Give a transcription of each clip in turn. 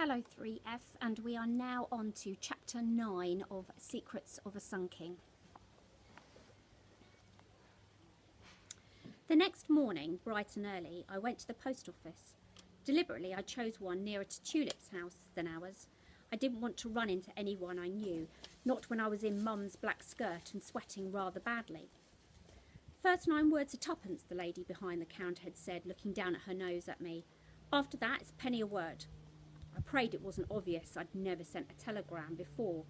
Hello 3F, and we are now on to chapter 9 of Secrets of a Sun King. The next morning, bright and early, I went to the post office. Deliberately, I chose one nearer to Tulip's house than ours. I didn't want to run into anyone I knew, not when I was in Mum's black skirt and sweating rather badly. First 9 words are twopence, the lady behind the counter had said, looking down at her nose at me. After that, it's a penny a word. I prayed it wasn't obvious I'd never sent a telegram before.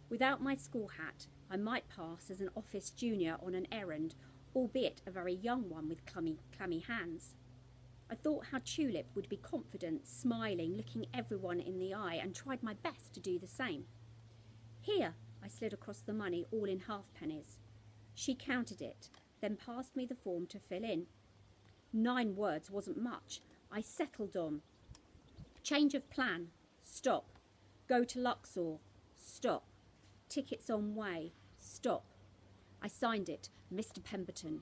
Without my school hat, I might pass as an office junior on an errand, albeit a very young one with clammy hands. I thought how Tulip would be confident, smiling, looking everyone in the eye, and tried my best to do the same. Here, I slid across the money, all in halfpennies. She counted it, then passed me the form to fill in. 9 words wasn't much. I settled on change of plan, stop. Go to Luxor, stop. Tickets on way, stop. I signed it, Mr. Pemberton.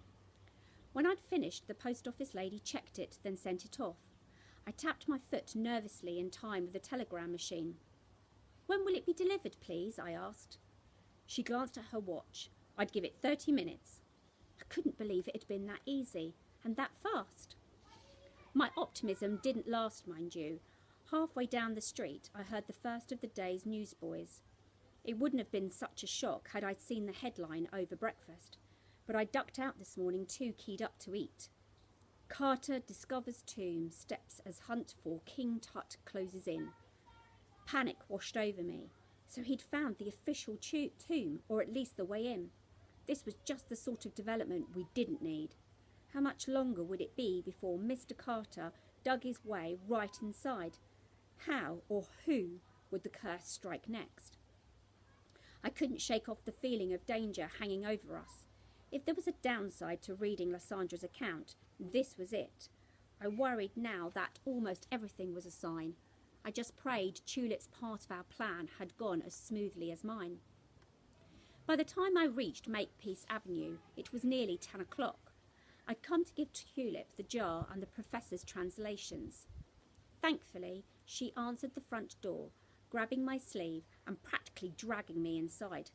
When I'd finished, the post office lady checked it, then sent it off. I tapped my foot nervously in time with the telegram machine. When will it be delivered, please? I asked. She glanced at her watch. I'd give it 30 minutes. I couldn't believe it had been that easy, and that fast. My optimism didn't last, mind you. Halfway down the street, I heard the first of the day's newsboys. It wouldn't have been such a shock had I seen the headline over breakfast, but I ducked out this morning too keyed up to eat. Carter discovers tomb, steps as hunt for King Tut closes in. Panic washed over me. So he'd found the official tomb, or at least the way in. This was just the sort of development we didn't need. How much longer would it be before Mr. Carter dug his way right inside? How or who would the curse strike next? I couldn't shake off the feeling of danger hanging over us. If there was a downside to reading Lysandra's account, this was it. I worried now that almost everything was a sign. I just prayed Tulip's part of our plan had gone as smoothly as mine. By the time I reached Makepeace Avenue, it was nearly 10 o'clock. I'd come to give Tulip the jar and the professor's translations. Thankfully, she answered the front door, grabbing my sleeve and practically dragging me inside.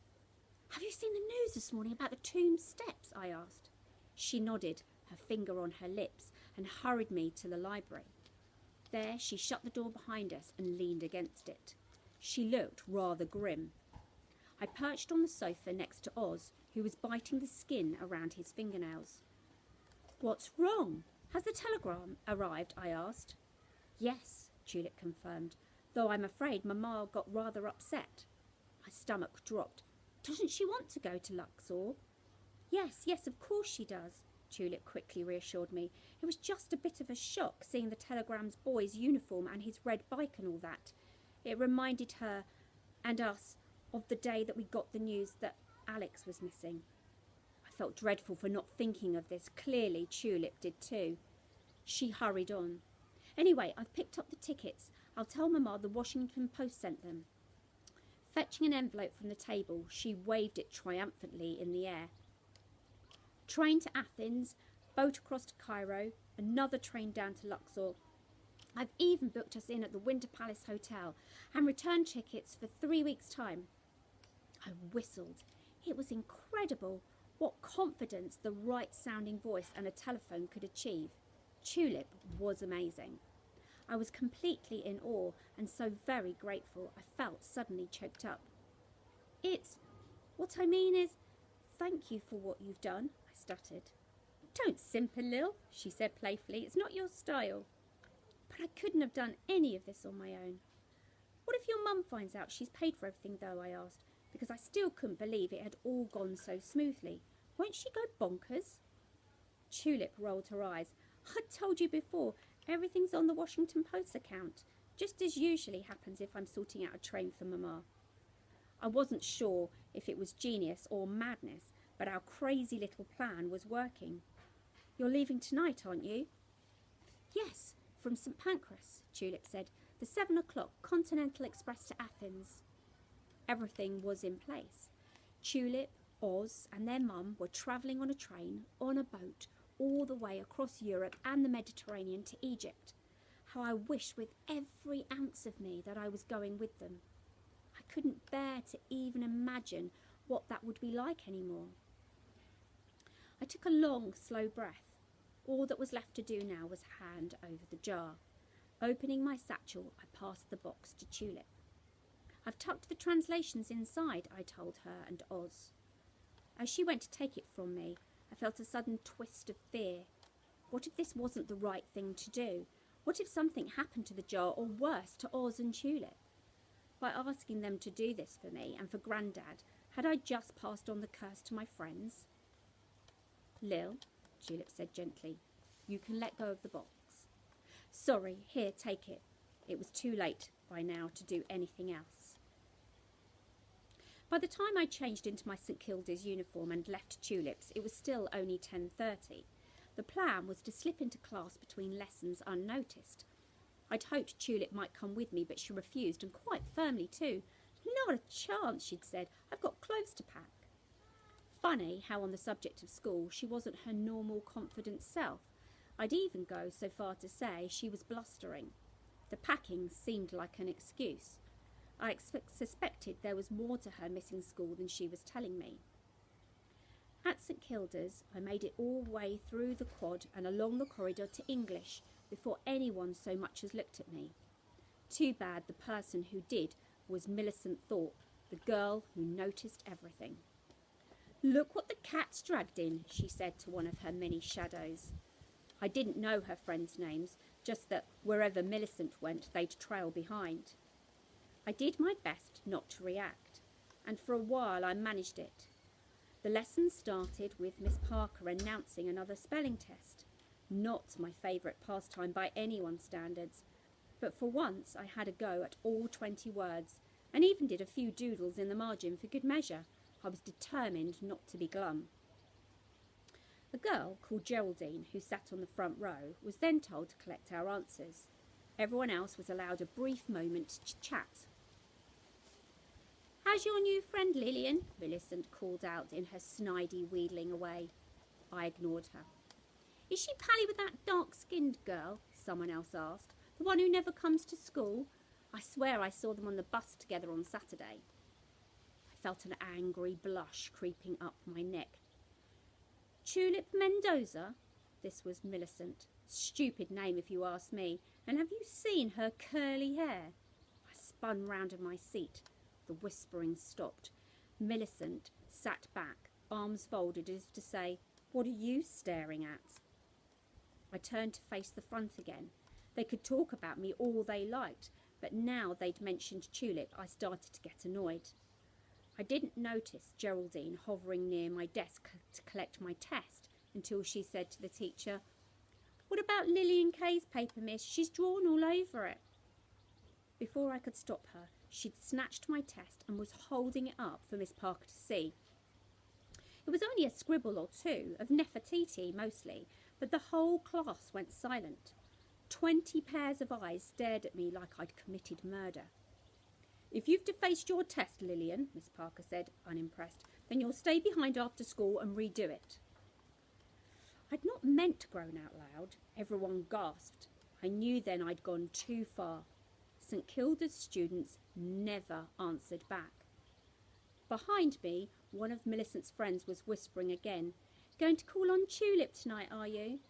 "Have you seen the news this morning about the tomb steps?" I asked. She nodded, her finger on her lips, and hurried me to the library. There she shut the door behind us and leaned against it. She looked rather grim. I perched on the sofa next to Oz, who was biting the skin around his fingernails. "What's wrong? Has the telegram arrived?" I asked. "Yes," Tulip confirmed, "though I'm afraid Mamma got rather upset." My stomach dropped. "Doesn't she want to go to Luxor?" Yes, of course she does," Tulip quickly reassured me. "It was just a bit of a shock seeing the telegram's boy's uniform and his red bike and all that. It reminded her and us of the day that we got the news that Alex was missing." I felt dreadful for not thinking of this. Clearly Tulip did too. She hurried on. "Anyway, I've picked up the tickets. I'll tell Mamma the Washington Post sent them." Fetching an envelope from the table, she waved it triumphantly in the air. "Train to Athens, boat across to Cairo, another train down to Luxor. I've even booked us in at the Winter Palace Hotel and return tickets for 3 weeks' time." I whistled. It was incredible what confidence the right-sounding voice and a telephone could achieve. Tulip was amazing. I was completely in awe and so very grateful I felt suddenly choked up. What I mean is, thank you for what you've done," I stuttered. "Don't simper, Lil," she said playfully. "It's not your style." "But I couldn't have done any of this on my own." "What if your mum finds out she's paid for everything, though?" I asked, because I still couldn't believe it had all gone so smoothly. "Won't she go bonkers?" Tulip rolled her eyes. "I told you before, everything's on the Washington Post account, just as usually happens if I'm sorting out a train for Mamma." I wasn't sure if it was genius or madness, but our crazy little plan was working. "You're leaving tonight, aren't you?" "Yes, from St. Pancras," Tulip said. "The 7 o'clock Continental Express to Athens." Everything was in place. Tulip, Oz and their mum were travelling on a train, on a boat, all the way across Europe and the Mediterranean to Egypt. How I wished with every ounce of me that I was going with them. I couldn't bear to even imagine what that would be like anymore. I took a long, slow breath. All that was left to do now was hand over the jar. Opening my satchel, I passed the box to Tulip. "I've tucked the translations inside," I told her and Oz. As she went to take it from me, I felt a sudden twist of fear. What if this wasn't the right thing to do? What if something happened to the jar, or worse, to Oz and Tulip? By asking them to do this for me and for Grandad, had I just passed on the curse to my friends? "Lil," Tulip said gently, "you can let go of the box." "Sorry, here, take it." It was too late by now to do anything else. By the time I changed into my St Kilda's uniform and left Tulip's, it was still only 10:30. The plan was to slip into class between lessons unnoticed. I'd hoped Tulip might come with me, but she refused, and quite firmly too. "Not a chance," she'd said. "I've got clothes to pack." Funny how on the subject of school she wasn't her normal confident self. I'd even go so far to say she was blustering. The packing seemed like an excuse. I suspected there was more to her missing school than she was telling me. At St Kilda's, I made it all the way through the quad and along the corridor to English before anyone so much as looked at me. Too bad the person who did was Millicent Thorpe, the girl who noticed everything. "Look what the cat's dragged in," she said to one of her many shadows. I didn't know her friends' names, just that wherever Millicent went, they'd trail behind. I did my best not to react, and for a while I managed it. The lesson started with Miss Parker announcing another spelling test. Not my favourite pastime by anyone's standards, but for once I had a go at all 20 words, and even did a few doodles in the margin for good measure. I was determined not to be glum. A girl called Geraldine, who sat on the front row, was then told to collect our answers. Everyone else was allowed a brief moment to chat. "How's your new friend, Lillian?" Millicent called out in her snidey, wheedling way. I ignored her. "Is she pally with that dark-skinned girl?" someone else asked. "The one who never comes to school? I swear I saw them on the bus together on Saturday." I felt an angry blush creeping up my neck. "Tulip Mendoza?" This was Millicent. Stupid name if you ask me. And have you seen her curly hair? I spun round in my seat. The whispering stopped. Millicent sat back, arms folded as if to say, "What are you staring at?" I turned to face the front again. They could talk about me all they liked, but now they'd mentioned Tulip, I started to get annoyed. I didn't notice Geraldine hovering near my desk to collect my test until she said to the teacher, "What about Lillian Kay's paper, miss? She's drawn all over it." Before I could stop her, she'd snatched my test and was holding it up for Miss Parker to see. It was only a scribble or two, of Nefertiti mostly, but the whole class went silent. 20 pairs of eyes stared at me like I'd committed murder. "If you've defaced your test, Lillian," Miss Parker said, unimpressed, "then you'll stay behind after school and redo it." I'd not meant to groan out loud. Everyone gasped. I knew then I'd gone too far. St Kilda's students never answered back. Behind me, one of Millicent's friends was whispering again. "Going to call on Tulip tonight, are you?"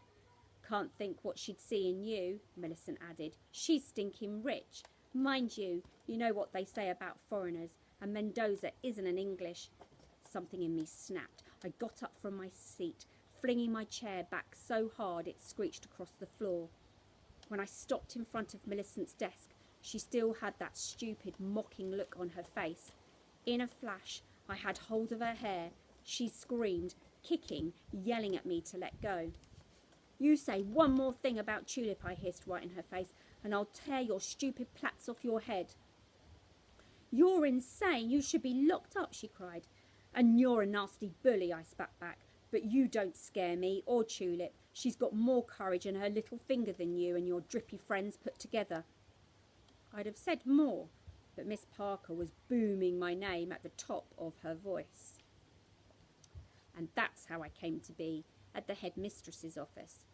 "Can't think what she'd see in you," Millicent added. "She's stinking rich. Mind you, you know what they say about foreigners, and Mendoza isn't an English." Something in me snapped. I got up from my seat, flinging my chair back so hard it screeched across the floor. When I stopped in front of Millicent's desk, she still had that stupid, mocking look on her face. In a flash, I had hold of her hair. She screamed, kicking, yelling at me to let go. "You say one more thing about Tulip," I hissed right in her face, "and I'll tear your stupid plaits off your head." "You're insane. You should be locked up," she cried. "And you're a nasty bully," I spat back. "But you don't scare me or Tulip. She's got more courage in her little finger than you and your drippy friends put together." I'd have said more, but Miss Parker was booming my name at the top of her voice. And that's how I came to be at the headmistress's office.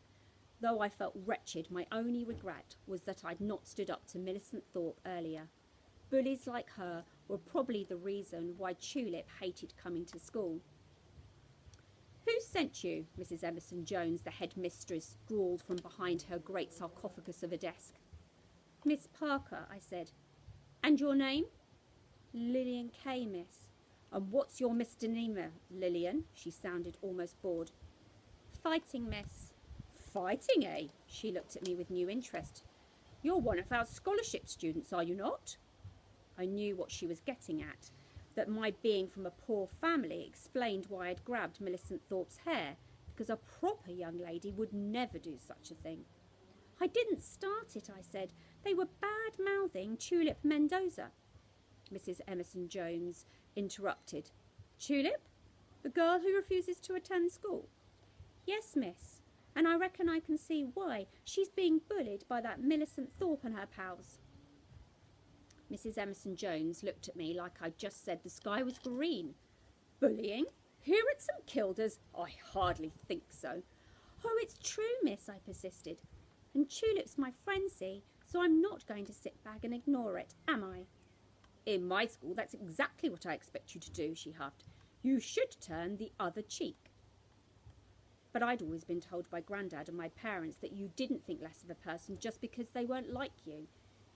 Though I felt wretched, my only regret was that I'd not stood up to Millicent Thorpe earlier. Bullies like her were probably the reason why Tulip hated coming to school. "Who sent you?" Mrs. Emerson Jones, the headmistress, drawled from behind her great sarcophagus of a desk. "Miss Parker," I said. "And your name?" "Lillian Kay, miss." "And what's your misdemeanour, Lillian?" She sounded almost bored. "Fighting, miss." "Fighting, eh?" She looked at me with new interest. "You're one of our scholarship students, are you not?" I knew what she was getting at, that my being from a poor family explained why I'd grabbed Millicent Thorpe's hair, because a proper young lady would never do such a thing. "I didn't start it," I said. "They were bad-mouthing Tulip Mendoza." Mrs. Emerson Jones interrupted. "Tulip? The girl who refuses to attend school?" "Yes, miss. And I reckon I can see why. She's being bullied by that Millicent Thorpe and her pals." Mrs. Emerson Jones looked at me like I'd just said the sky was green. "Bullying? Here at St. Kilda's? I hardly think so." "Oh, it's true, miss," I persisted. "And Tulip's my friend, see, so I'm not going to sit back and ignore it, am I?" "In my school, that's exactly what I expect you to do," she huffed. "You should turn the other cheek." But I'd always been told by Grandad and my parents that you didn't think less of a person just because they weren't like you.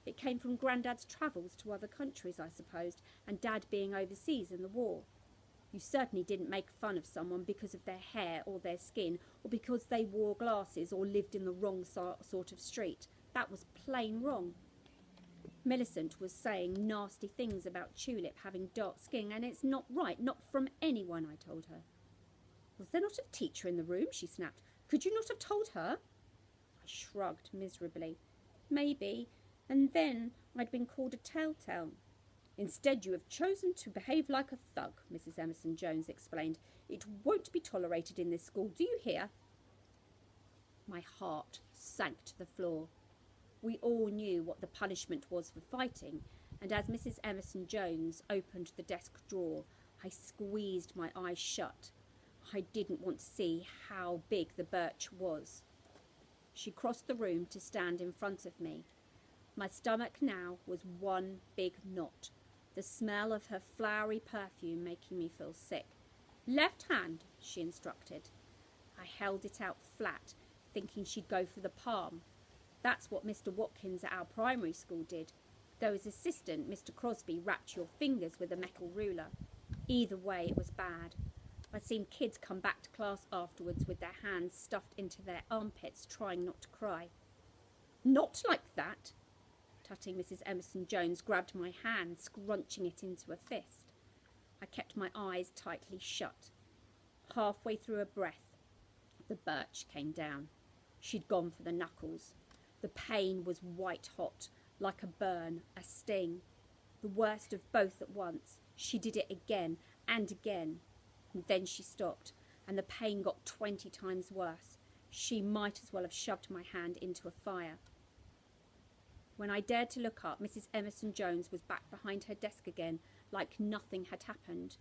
It came from Grandad's travels to other countries, I supposed, and Dad being overseas in the war. You certainly didn't make fun of someone because of their hair or their skin, or because they wore glasses or lived in the wrong sort of street. That was plain wrong. Millicent was saying nasty things about Tulip having dark skin, and it's not right, not from anyone, I told her. "Was there not a teacher in the room?" she snapped. "Could you not have told her?" I shrugged miserably. "Maybe, and then I'd been called a telltale." "Instead, you have chosen to behave like a thug," Mrs. Emerson Jones explained. "It won't be tolerated in this school, do you hear?" My heart sank to the floor. We all knew what the punishment was for fighting, and as Mrs. Emerson Jones opened the desk drawer, I squeezed my eyes shut. I didn't want to see how big the birch was. She crossed the room to stand in front of me. My stomach now was one big knot, the smell of her flowery perfume making me feel sick. "Left hand," she instructed. I held it out flat, thinking she'd go for the palm. That's what Mr. Watkins at our primary school did, though his assistant, Mr. Crosby, rapped your fingers with a metal ruler. Either way, it was bad. I'd seen kids come back to class afterwards with their hands stuffed into their armpits, trying not to cry. "Not like that!" Tutting Mrs. Emerson Jones grabbed my hand, scrunching it into a fist. I kept my eyes tightly shut. Halfway through a breath, the birch came down. She'd gone for the knuckles. The pain was white hot, like a burn, a sting. The worst of both at once. She did it again and again. And then she stopped, and the pain got 20 times worse. She might as well have shoved my hand into a fire. When I dared to look up, Mrs. Emerson Jones was back behind her desk again, like nothing had happened.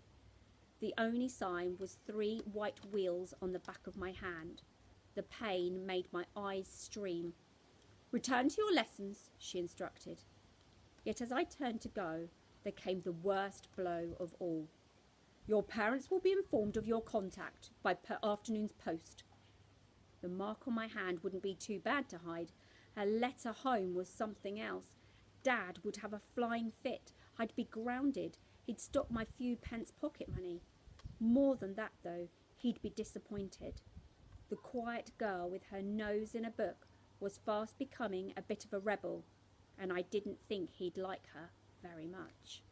The only sign was 3 white wheals on the back of my hand. The pain made my eyes stream. "Return to your lessons," she instructed. Yet as I turned to go, there came the worst blow of all. "Your parents will be informed of your contact by afternoon's post." The mark on my hand wouldn't be too bad to hide. A letter home was something else. Dad would have a flying fit. I'd be grounded. He'd stop my few pence pocket money. More than that, though, he'd be disappointed. The quiet girl with her nose in a book was fast becoming a bit of a rebel, and I didn't think he'd like her very much.